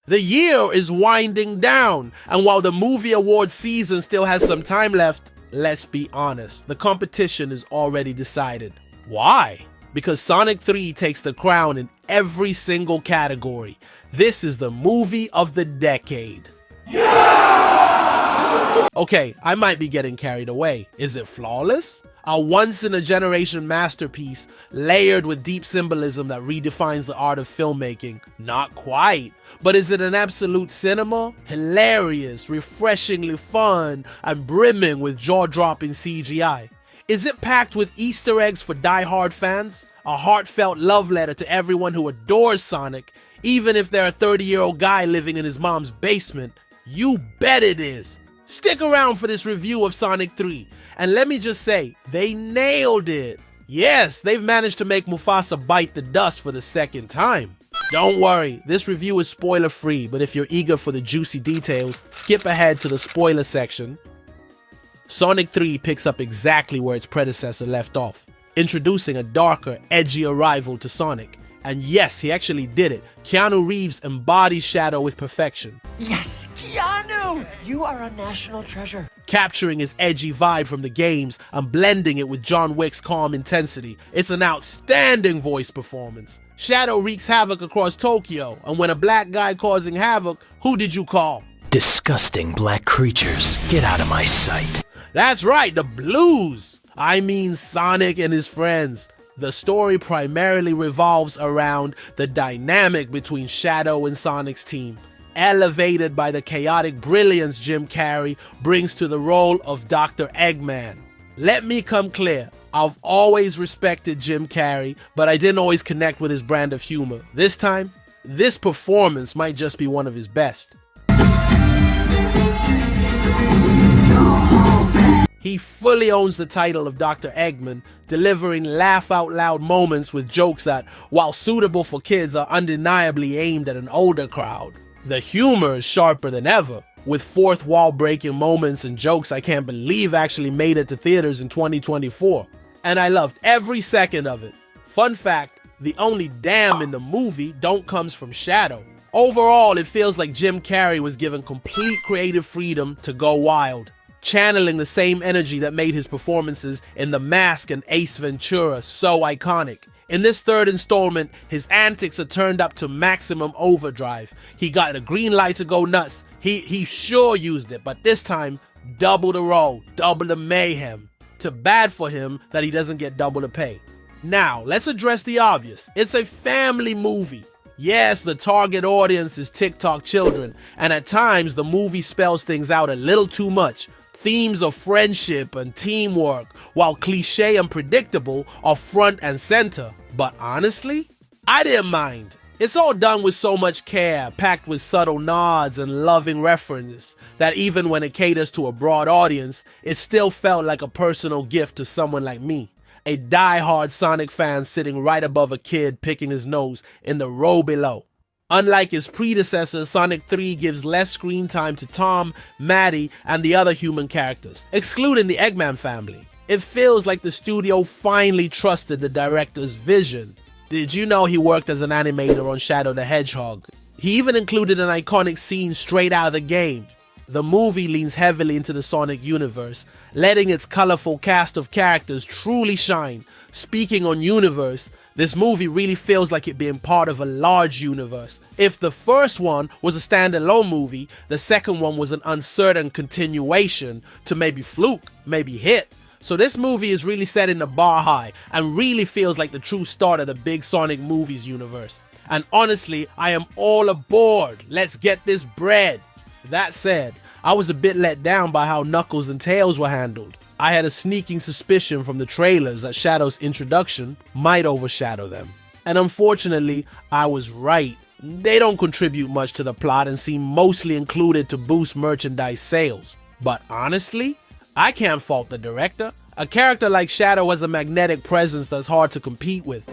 The year is winding down, and while the movie awards season still has some time left, let's be honest, the competition is already decided. Why? Because Sonic 3 takes the crown in every single category. This is the movie of the decade. Yeah! Okay, I might be getting carried away. Is it flawless? A once-in-a-generation masterpiece layered with deep symbolism that redefines the art of filmmaking? Not quite. But is it an absolute cinema? Hilarious, refreshingly fun, and brimming with jaw-dropping CGI. Is it packed with Easter eggs for die-hard fans? A heartfelt love letter to everyone who adores Sonic, even if they're a 30-year-old guy living in his mom's basement? You bet it is. Stick around for this review of Sonic 3, and let me just say, they nailed it. Yes, they've managed to make Mufasa bite the dust for the second time. Don't worry, this review is spoiler-free, but if you're eager for the juicy details, skip ahead to the spoiler section. Sonic 3 picks up exactly where its predecessor left off, introducing a darker, edgier rival to Sonic. And yes, he actually did it. Keanu Reeves embodies Shadow with perfection. Yes, Keanu! You are a national treasure. Capturing his edgy vibe from the games and blending it with John Wick's calm intensity. It's an outstanding voice performance. Shadow wreaks havoc across Tokyo, and when a black guy causing havoc, who did you call? Disgusting black creatures. Get out of my sight. That's right, the Blues. I mean Sonic and his friends. The story primarily revolves around the dynamic between Shadow and Sonic's team, elevated by the chaotic brilliance Jim Carrey brings to the role of Dr. Eggman. Let me come clear, I've always respected Jim Carrey, but I didn't always connect with his brand of humor. This time, this performance might just be one of his best. He fully owns the title of Dr. Eggman, delivering laugh-out-loud moments with jokes that, while suitable for kids, are undeniably aimed at an older crowd. The humor is sharper than ever, with fourth-wall-breaking moments and jokes I can't believe actually made it to theaters in 2024. And I loved every second of it. Fun fact, the only damn in the movie don't comes from Shadow. Overall, it feels like Jim Carrey was given complete creative freedom to go wild, channeling the same energy that made his performances in The Mask and Ace Ventura so iconic. In this third installment, his antics are turned up to maximum overdrive. He got a green light to go nuts. He sure used it, but this time, double the role, double the mayhem. Too bad for him that he doesn't get double the pay. Now, let's address the obvious. It's a family movie. Yes, the target audience is TikTok children, and at times the movie spells things out a little too much. Themes of friendship and teamwork, while cliche and predictable, are front and center. But honestly, I didn't mind. It's all done with so much care, packed with subtle nods and loving references, that even when it caters to a broad audience, it still felt like a personal gift to someone like me, a die-hard Sonic fan sitting right above a kid picking his nose in the row below. Unlike his predecessor, Sonic 3 gives less screen time to Tom, Maddie, and the other human characters, excluding the Eggman family. It feels like the studio finally trusted the director's vision. Did you know he worked as an animator on Shadow the Hedgehog? He even included an iconic scene straight out of the game. The movie leans heavily into the Sonic universe, letting its colorful cast of characters truly shine. Speaking on universe, this movie really feels like it being part of a large universe. If the first one was a standalone movie, the second one was an uncertain continuation to maybe fluke, maybe hit. So this movie is really setting the bar high and really feels like the true start of the big Sonic movies universe. And honestly, I am all aboard. Let's get this bread. That said, I was a bit let down by how Knuckles and Tails were handled. I had a sneaking suspicion from the trailers that Shadow's introduction might overshadow them. And unfortunately, I was right. They don't contribute much to the plot and seem mostly included to boost merchandise sales. But honestly, I can't fault the director. A character like Shadow has a magnetic presence that's hard to compete with.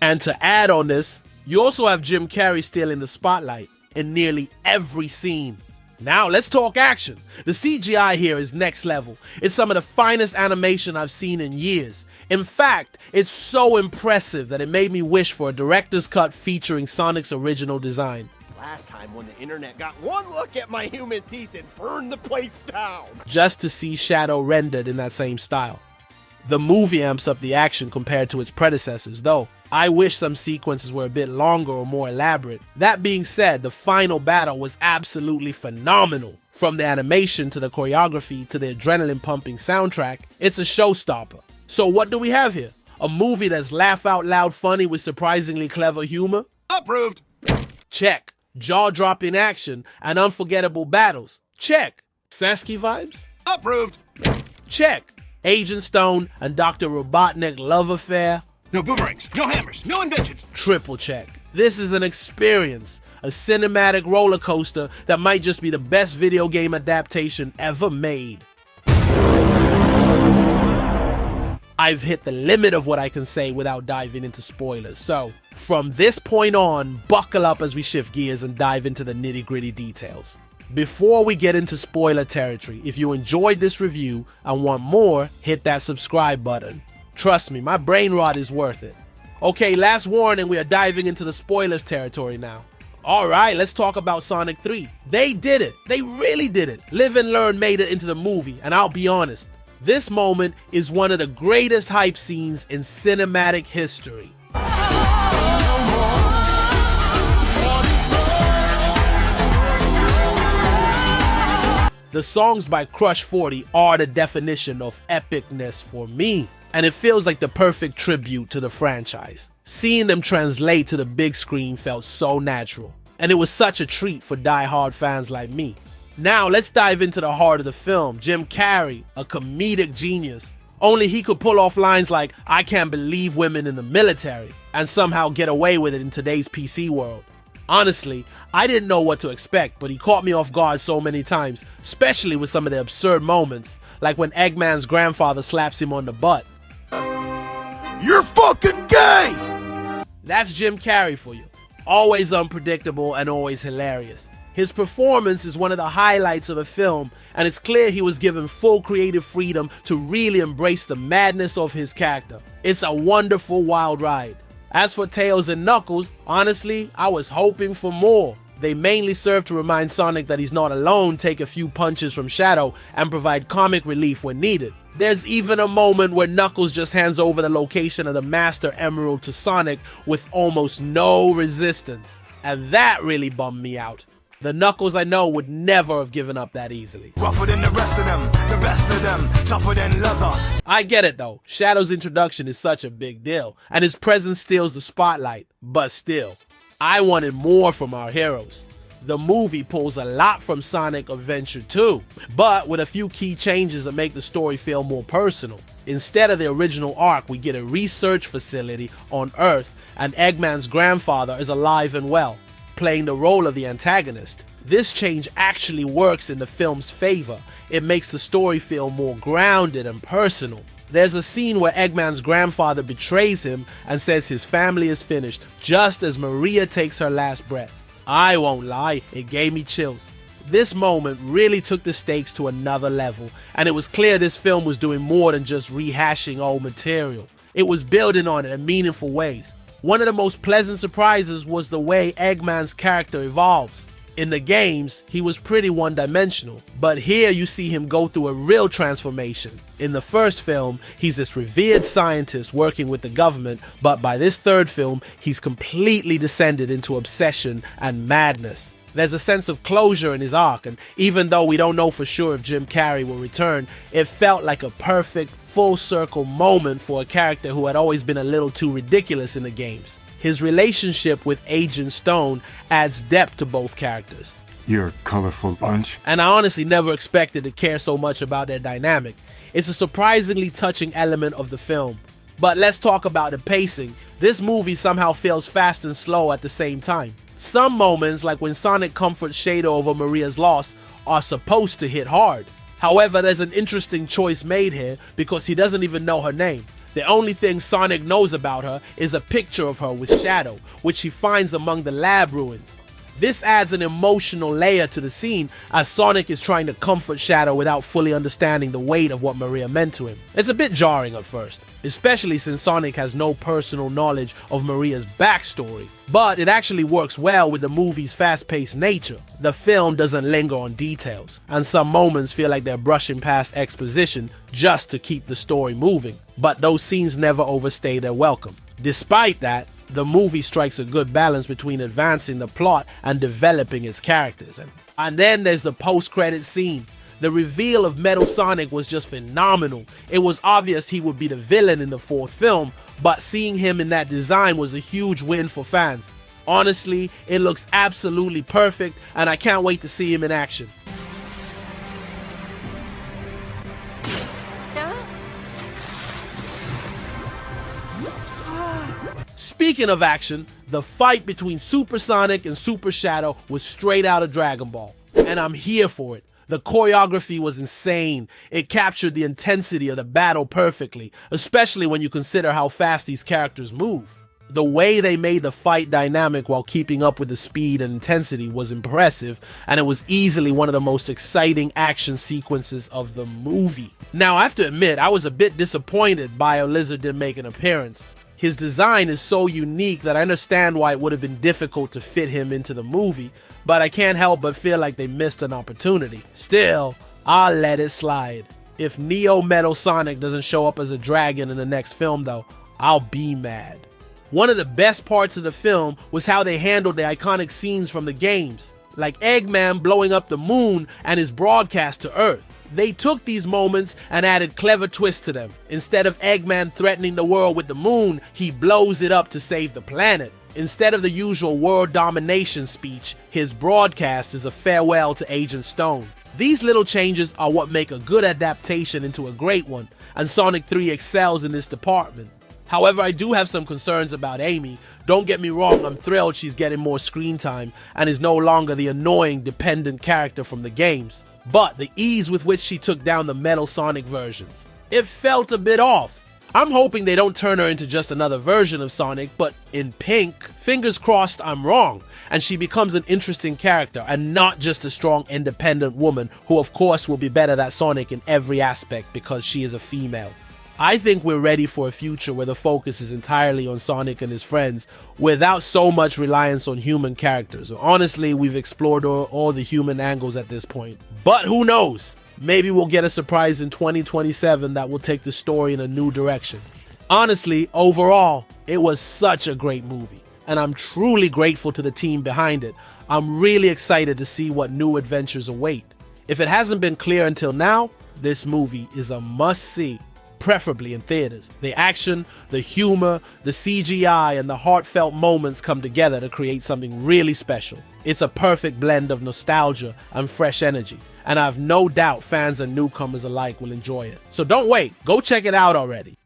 And to add on this, you also have Jim Carrey still in the spotlight in nearly every scene. Now let's talk action. The CGI here is next level. It's some of the finest animation I've seen in years. In fact, it's so impressive that it made me wish for a director's cut featuring Sonic's original design. Last time when the internet got one look at my human teeth, it burned the place down. Just to see Shadow rendered in that same style. The movie amps up the action compared to its predecessors, though. I wish some sequences were a bit longer or more elaborate. That being said, the final battle was absolutely phenomenal. From the animation to the choreography to the adrenaline-pumping soundtrack, it's a showstopper. So what do we have here? A movie that's laugh-out-loud funny with surprisingly clever humor? Approved. Check. Jaw-dropping action and unforgettable battles? Check. Sasky vibes? Approved. Check. Agent Stone and Dr. Robotnik love affair? No boomerangs, no hammers, no inventions. Triple check. This is an experience, a cinematic roller coaster that might just be the best video game adaptation ever made. I've hit the limit of what I can say without diving into spoilers, so from this point on, buckle up as we shift gears and dive into the nitty-gritty details. Before we get into spoiler territory, if you enjoyed this review and want more, hit that subscribe button. Trust me, my brain rot is worth it. Okay, last warning, we are diving into the spoilers territory now. Alright, let's talk about Sonic 3. They did it. They really did it. Live and Learn made it into the movie, and I'll be honest, this moment is one of the greatest hype scenes in cinematic history. The songs by Crush 40 are the definition of epicness for me, and it feels like the perfect tribute to the franchise. Seeing them translate to the big screen felt so natural, and it was such a treat for die-hard fans like me. Now let's dive into the heart of the film. Jim Carrey, a comedic genius. Only he could pull off lines like, "I can't believe women in the military," and somehow get away with it in today's PC world. Honestly, I didn't know what to expect, but he caught me off guard so many times, especially with some of the absurd moments, like when Eggman's grandfather slaps him on the butt. You're fucking gay! That's Jim Carrey for you. Always unpredictable and always hilarious. His performance is one of the highlights of a film, and it's clear he was given full creative freedom to really embrace the madness of his character. It's a wonderful, wild ride. As for Tails and Knuckles, honestly, I was hoping for more. They mainly serve to remind Sonic that he's not alone, take a few punches from Shadow, and provide comic relief when needed. There's even a moment where Knuckles just hands over the location of the Master Emerald to Sonic with almost no resistance. And that really bummed me out. The Knuckles I know would never have given up that easily. Rougher than the rest of them, the best of them, tougher than leather. I get it though, Shadow's introduction is such a big deal, and his presence steals the spotlight, but still, I wanted more from our heroes. The movie pulls a lot from Sonic Adventure 2, but with a few key changes that make the story feel more personal. Instead of the original arc, we get a research facility on Earth, and Eggman's grandfather is alive and well, playing the role of the antagonist. This change actually works in the film's favor. It makes the story feel more grounded and personal. There's a scene where Eggman's grandfather betrays him and says his family is finished, just as Maria takes her last breath. I won't lie, it gave me chills. This moment really took the stakes to another level, and it was clear this film was doing more than just rehashing old material. It was building on it in meaningful ways. One of the most pleasant surprises was the way Eggman's character evolves. In the games, he was pretty one-dimensional, but here you see him go through a real transformation. In the first film, he's this revered scientist working with the government, but by this third film, he's completely descended into obsession and madness. There's a sense of closure in his arc, and even though we don't know for sure if Jim Carrey will return, it felt like a perfect full circle moment for a character who had always been a little too ridiculous in the games. His relationship with Agent Stone adds depth to both characters. You're a colorful bunch. And I honestly never expected to care so much about their dynamic. It's a surprisingly touching element of the film. But let's talk about the pacing. This movie somehow feels fast and slow at the same time. Some moments, like when Sonic comforts Shadow over Maria's loss, are supposed to hit hard. However, there's an interesting choice made here because he doesn't even know her name. The only thing Sonic knows about her is a picture of her with Shadow, which he finds among the lab ruins. This adds an emotional layer to the scene as Sonic is trying to comfort Shadow without fully understanding the weight of what Maria meant to him. It's a bit jarring at first, especially since Sonic has no personal knowledge of Maria's backstory. But it actually works well with the movie's fast-paced nature. The film doesn't linger on details, and some moments feel like they're brushing past exposition just to keep the story moving. But those scenes never overstay their welcome. Despite that, the movie strikes a good balance between advancing the plot and developing its characters. And then there's the post-credit scene. The reveal of Metal Sonic was just phenomenal. It was obvious he would be the villain in the fourth film, but seeing him in that design was a huge win for fans. Honestly, it looks absolutely perfect, and I can't wait to see him in action. Speaking of action, the fight between Super Sonic and Super Shadow was straight out of Dragon Ball, and I'm here for it. The choreography was insane. It captured the intensity of the battle perfectly, especially when you consider how fast these characters move. The way they made the fight dynamic while keeping up with the speed and intensity was impressive, and it was easily one of the most exciting action sequences of the movie. Now, I have to admit, I was a bit disappointed BioLizard didn't make an appearance. His design is so unique that I understand why it would have been difficult to fit him into the movie, but I can't help but feel like they missed an opportunity. Still, I'll let it slide. If Neo Metal Sonic doesn't show up as a dragon in the next film though, I'll be mad. One of the best parts of the film was how they handled the iconic scenes from the games, like Eggman blowing up the moon and his broadcast to Earth. They took these moments and added clever twists to them. Instead of Eggman threatening the world with the moon, he blows it up to save the planet. Instead of the usual world domination speech, his broadcast is a farewell to Agent Stone. These little changes are what make a good adaptation into a great one, and Sonic 3 excels in this department. However, I do have some concerns about Amy. Don't get me wrong, I'm thrilled she's getting more screen time and is no longer the annoying dependent character from the games. But the ease with which she took down the Metal Sonic versions, it felt a bit off. I'm hoping they don't turn her into just another version of Sonic, but in pink. Fingers crossed I'm wrong, and she becomes an interesting character and not just a strong independent woman who of course will be better than Sonic in every aspect because she is a female. I think we're ready for a future where the focus is entirely on Sonic and his friends without so much reliance on human characters. Honestly, we've explored all the human angles at this point. But who knows? Maybe we'll get a surprise in 2027 that will take the story in a new direction. Honestly, overall, it was such a great movie, and I'm truly grateful to the team behind it. I'm really excited to see what new adventures await. If it hasn't been clear until now, this movie is a must-see, preferably in theaters. The action, the humor, the CGI, and the heartfelt moments come together to create something really special. It's a perfect blend of nostalgia and fresh energy, and I have no doubt fans and newcomers alike will enjoy it. So don't wait, go check it out already.